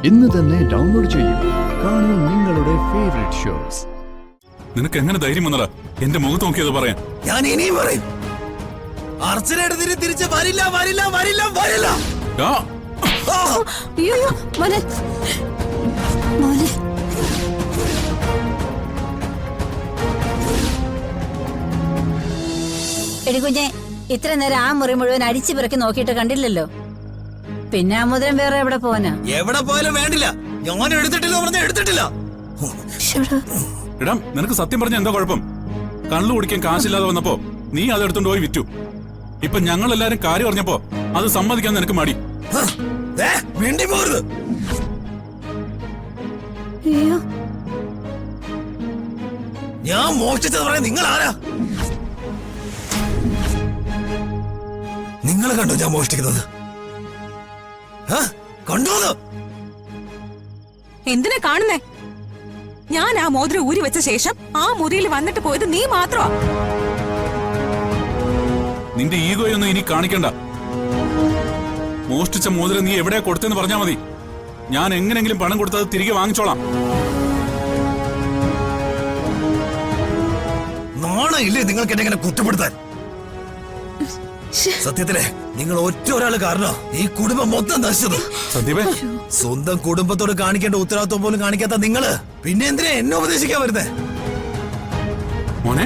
ഇന്ന് തന്നെ ഡൗൺലോഡ് ചെയ്യൂ. കാണൂ നിങ്ങളുടെ ഫേവറേറ്റ് ഷോസ്. നിനക്ക് എങ്ങനെ ധൈര്യം വന്നടാ എന്റെ മുഖത്ത് നോക്കിയത് പറയാൻ? ഞാൻ ഇനിയും പറയും, അർച്ചനയുടെ തിരിച്ച് വരില്ല വരില്ല വരില്ല വരില്ല. എടി കുഞ്ഞെ, ഇത്ര നേരം ആ മുറി മുഴുവൻ അടിച്ചു പിറക്കി നോക്കിയിട്ട് കണ്ടില്ലല്ലോ. പിന്നെ ആ മുദ്രം വേറെ എവിടെ പോവാനാ? എവിടെ പോയാലും വേണ്ടില്ല, ഞാൻ എടുത്തിട്ടില്ല പറഞ്ഞ എടുത്തിട്ടില്ല. എടാ, നിനക്ക് സത്യം പറഞ്ഞ എന്താ കുഴപ്പം? കള്ളു കുടിക്കാൻ കാശില്ലാതെ വന്നപ്പോ നീ അത് എടുത്തോണ്ട് പോയി വിറ്റു. ഇപ്പൊ ഞങ്ങൾ എല്ലാരും കാര്യം പറഞ്ഞപ്പോ അത് സമ്മതിക്കാൻ നിനക്ക് മടി. വേണ്ടി പോരുത്. ഞാൻ മോഷ്ടിച്ചത് പറയാൻ നിങ്ങൾ ആരാ? നിങ്ങൾ കണ്ടോ ഞാൻ മോഷ്ടിക്കുന്നത്? കണ്ടോ? എന്തിനാ കാണുന്നേ? ഞാൻ ആ മോതിരം ഊരി വെച്ച ശേഷം ആ മുറിയിൽ വന്നിട്ട് പോയത് നീ മാത്രമാ. നിന്റെ ഈഗോയൊന്നും ഇനി കാണിക്കണ്ട. മോഷ്ടിച്ച മോതിരം നീ എവിടെയാ കൊടുത്തെന്ന് പറഞ്ഞാ മതി. ഞാൻ എങ്ങനെങ്കിലും പണം കൊടുത്തത് തിരികെ വാങ്ങിച്ചോളാം. നാണയില്ലേ നിങ്ങൾക്ക് എന്നെ ഇങ്ങനെ കുറ്റപ്പെടുത്താൻ? സത്യത്തിലെ നിങ്ങൾ ഒറ്റ ഒരാള് കാരണം ഈ കുടുംബം മൊത്തം നശിച്ചത്. സന്ദീപേ, സ്വന്തം കുടുംബത്തോട് കാണിക്കേണ്ട ഉത്തരവാദിത്വം പോലും കാണിക്കാത്ത നിങ്ങള് പിന്നെ എന്തിനാ എന്നെ ഉപദേശിക്കാൻ വരുന്നേ? മോനെ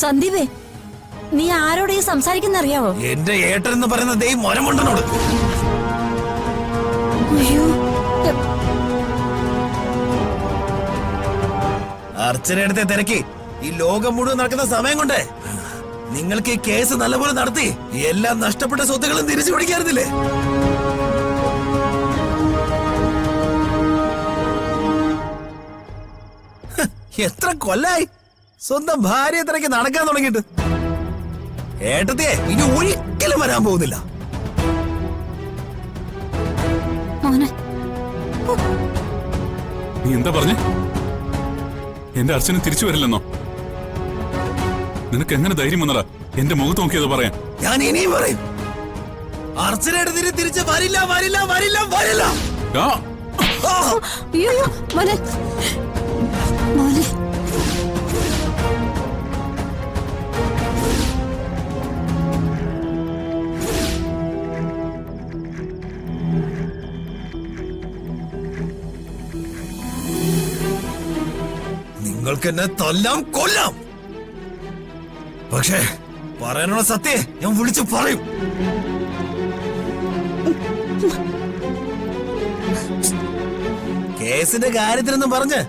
സന്ദീപേ, നീ ആരോട് ഈ സംസാരിക്കുന്ന അറിയാവോ? എന്റെ ഏട്ടൻ എന്ന് പറയുന്നത് ഈ മൊരമുണ്ടനോട്. അർച്ചനയുടെ തിരക്കി ഈ ലോകം മുഴുവൻ നടക്കുന്ന സമയം കൊണ്ട് നിങ്ങൾക്ക് ഈ കേസ് നല്ലപോലെ നടത്തി എല്ലാം നഷ്ടപ്പെട്ട സ്വത്തുക്കളും തിരിച്ചു പിടിക്കാറുന്നില്ലേ? എത്ര കൊല്ലായി സ്വന്തം ഭാര്യ തിരക്കി നടക്കാൻ തുടങ്ങിയിട്ട്. ഏട്ടത്തിയെ ഇനി ഒരിക്കലും വരാൻ പോകുന്നില്ല. നീ എന്താ പറഞ്ഞേ? എന്റെ അർച്ചന തിരിച്ചു വരില്ലെന്നോ? നിനക്ക് എങ്ങനെ ധൈര്യം വന്നടാ എന്റെ മുഖത്ത് നോക്കിയത് പറയാൻ? ഞാൻ ഇനിയും പറയും, അർച്ചനയുടെ തിരിച്ച് വരില്ല വരില്ല വരില്ല വരില്ല. നിങ്ങൾക്ക് എന്നെ തല്ലാം കൊല്ലാം. പക്ഷേ പറയാനുള്ള സത്യം ഞാൻ വിളിച്ചു പറയും. കേസിന്റെ കാര്യത്തിനെന്ന് പറഞ്ഞ്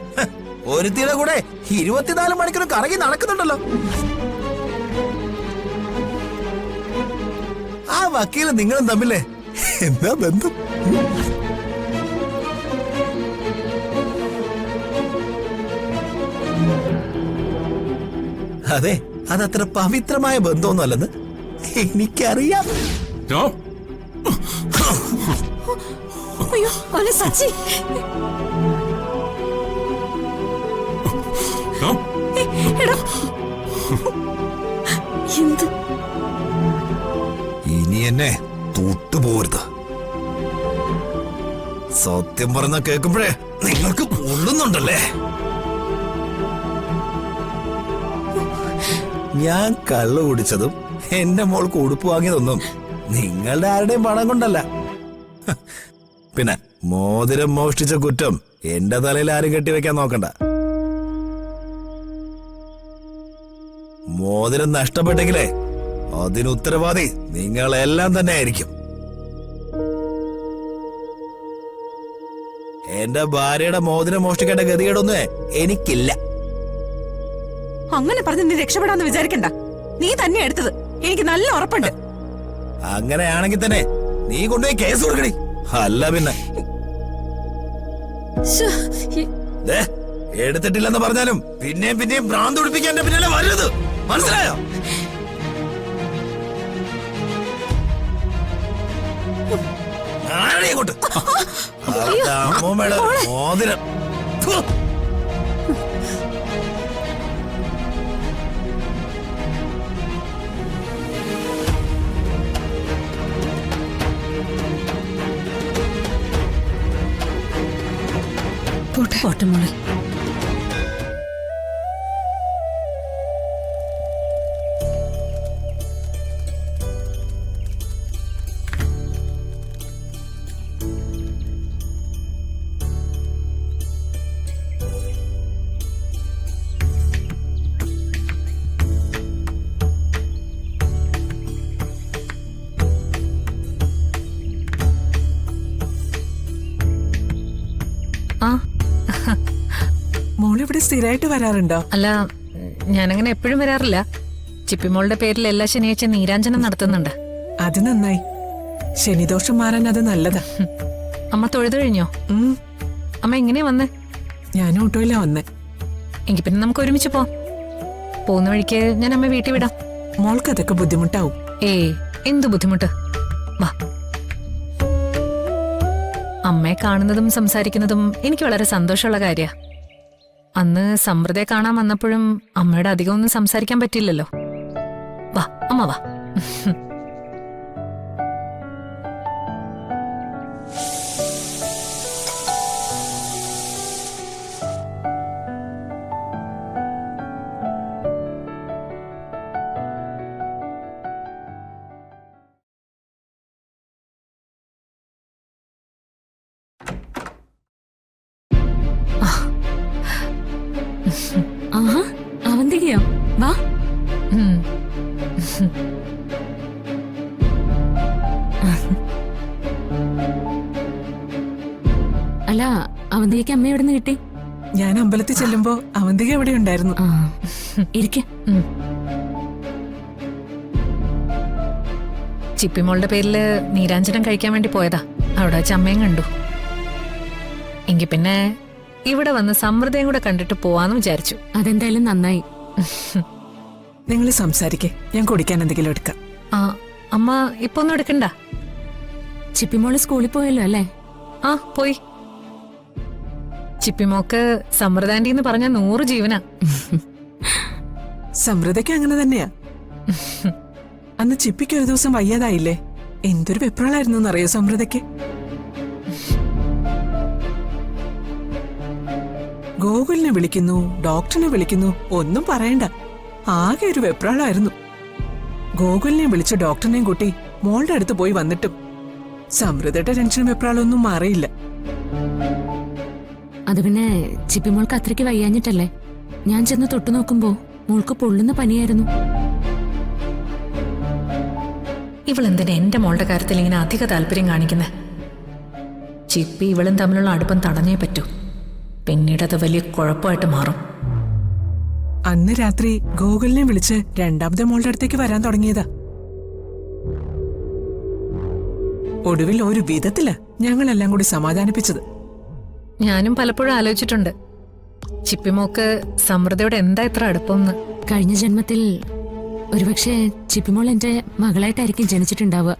ഒരുത്തിയുടെ കൂടെ 24 മണിക്കൂർ കറങ്ങി നടക്കുന്നുണ്ടല്ലോ. ആ വക്കീല് നിങ്ങളും തമ്മിലേ എന്താ ബന്ധം? അതെ, അതത്ര പവിത്രമായ ബന്ധമൊന്നുമല്ലെന്ന് എനിക്കറിയാം. സച്ചി, ഇനി എന്നെ തൊട്ടുപോരുത്. സത്യം പറഞ്ഞ കേൾക്കുമ്പോഴേ നിങ്ങൾക്ക് പൊള്ളുന്നുണ്ടല്ലേ? ഞാൻ കള്ളു കുടിച്ചതും എന്റെ മോൾക്ക് ഉടുപ്പ് വാങ്ങിയതൊന്നും നിങ്ങളുടെ ആരുടെയും പണം കൊണ്ടല്ല. പിന്നെ മോതിരം മോഷ്ടിച്ച കുറ്റം എന്റെ തലയിൽ ആരും കെട്ടിവെക്കാൻ നോക്കണ്ട. മോതിരം നഷ്ടപ്പെട്ടെങ്കിലേ അതിന് ഉത്തരവാദി നിങ്ങളെല്ലാം തന്നെ ആയിരിക്കും. എന്റെ ഭാര്യയുടെ മോതിരം മോഷ്ടിക്കേണ്ട ഗതികേടൊന്നും എനിക്കില്ല. അങ്ങനെ പറഞ്ഞ് നീ രക്ഷപ്പെടാന്ന് വിചാരിക്കണ്ട. നീ തന്നെ എടുത്തത് എനിക്ക് നല്ല ഉറപ്പുണ്ട്. അങ്ങനെയാണെങ്കിൽ തന്നെ നീ കൊണ്ടുപോയി കേസ് കൊടുക്കണി. അല്ല പിന്നെ എടുത്തിട്ടില്ലെന്ന് പറഞ്ഞാലും പിന്നെയും പിന്നെയും ഭ്രാന്ത് ഒടിപ്പിക്കാൻ പിന്നാലെ വരരുത്. മനസ്സിലായോ? ആരെയും അമ്മൂമ്മയുടെ മോതിരം. പോട്ടെ. പോട്ടെ മോളെ. ആ മോളിവിടെ സ്ഥിരമായിട്ട് വരാറുണ്ടോ? അല്ല, ഞാനങ്ങനെ എപ്പോഴും വരാറില്ല. ചിപ്പിമോളുടെ പേരിൽ എല്ലാ ശനിയാഴ്ച നീരാഞ്ജനം നടത്തുന്നുണ്ട്. അത് നന്നായി. ശനിദോഷം മാറാൻ അത് നല്ലതാ. അമ്മ തൊഴുതു കഴിഞ്ഞോ? ഉം, അമ്മ എങ്ങനെയാ വന്നേ? ഞാൻ ഓട്ടോയിലാ വന്നേ. എങ്കിൽ പിന്നെ നമുക്ക് ഒരുമിച്ച് പോവാം. പോകുന്ന വഴിക്ക് ഞാൻ അമ്മ വീട്ടിൽ വിടാം. മോൾക്ക് അതൊക്കെ ബുദ്ധിമുട്ടാവും. ഏയ്, എന്ത് ബുദ്ധിമുട്ട്? വാ. അമ്മയെ കാണുന്നതും സംസാരിക്കുന്നതും എനിക്ക് വളരെ സന്തോഷമുള്ള കാര്യ. അന്ന് സമൃദ്ധയെ കാണാൻ വന്നപ്പോഴും അമ്മയുടെ അധികം ഒന്നും സംസാരിക്കാൻ പറ്റില്ലല്ലോ. വാ അമ്മ വാ. ആഹാ, അവന്തികയോ? വാ. ഉം. അല്ല, അവന്തികയ്ക്ക് അമ്മ എവിടെ നിന്ന് കിട്ടി? ഞാൻ അമ്പലത്തിൽ ചെല്ലുമ്പോ അവന്തിക എവിടെ ഉണ്ടായിരുന്നു. ആ, ഇരിക്കെ. ഉം. ചിപ്പിമോളുടെ പേരില് നീരാഞ്ജനം കഴിക്കാൻ വേണ്ടി പോയതാ. അവിടെ വെച്ച് അമ്മയും കണ്ടു. എങ്കി പിന്നെ ഇവിടെ വന്ന് സമൃദ്ധയും കൂടെ കണ്ടിട്ട് പോവാന്ന് വിചാരിച്ചു. അതെന്തായാലും നന്നായി. നിങ്ങൾ സംസാരിക്കേ, ഞാൻ കുടിക്കാൻ എന്തെങ്കിലും എടുക്കാം. ആ, അമ്മ ഇപ്പൊ ഒന്നും എടുക്കണ്ട. ചിപ്പിമോള് സ്കൂളിൽ പോയല്ലോ അല്ലേ? ആ, പോയി. ചിപ്പിമോക്ക് സമൃദ്ധാന്റി എന്ന് പറഞ്ഞ 100 ജീവനാ. സമൃദ്ധയ്ക്ക് അങ്ങനെ തന്നെയാ. അന്ന് ചിപ്പിക്ക് ഒരു ദിവസം വയ്യാതായില്ലേ? എന്തൊരു വെപ്രാളായിരുന്നു എന്നറിയോ സമൃദ്ധയ്ക്ക്? ഗോകുലിനെ വിളിക്കുന്നു, ഡോക്ടറിനെ വിളിക്കുന്നു, ഒന്നും പറയണ്ട. ആകെ ഒരു വെപ്രാളായിരുന്നു. ഗോകുലിനെ വിളിച്ച് ഡോക്ടറിനെയും കൂട്ടി മോളുടെ അടുത്ത് പോയി വന്നിട്ടും സമൃദ്ധയുടെ ടെൻഷൻ വെപ്രാളൊന്നും മാറിയില്ല. അത് പിന്നെ ചിപ്പിമോൾക്ക് അത്രയ്ക്ക് വയ്യാഞ്ഞിട്ടല്ലേ? ഞാൻ ചെന്ന് തൊട്ടു നോക്കുമ്പോ മോൾക്ക് പൊള്ളുന്ന പനിയായിരുന്നു. ഇവളെന്തിനാ എന്റെ മോളുടെ കാര്യത്തിൽ ഇങ്ങനെ അധിക താല്പര്യം കാണിക്കുന്നത്? ചിപ്പി ഇവളും തമ്മിലുള്ള അടുപ്പം തടഞ്ഞേ പറ്റൂ. പിന്നീട് അത് വലിയ കുഴപ്പമായിട്ട് മാറും. അന്ന് രാത്രി ഗോകുലിനെ വിളിച്ച് രണ്ടാമത്തെ മോളുടെ അടുത്തേക്ക് വരാൻ തുടങ്ങിയതാ. ഒടുവിൽ ഒരു വിധത്തിലാ ഞങ്ങളെല്ലാം കൂടി സമാധാനിപ്പിച്ചത്. ഞാനും പലപ്പോഴും ആലോചിച്ചിട്ടുണ്ട്, ചിപ്പിമോക്ക് സമൃദ്ധയോട് എന്താ ഇത്ര അടുപ്പമെന്ന്. കഴിഞ്ഞ ജന്മത്തിൽ ഒരുപക്ഷെ ചിപ്പിമോൾ എന്റെ മകളായിട്ടായിരിക്കും ജനിച്ചിട്ടുണ്ടാവുക.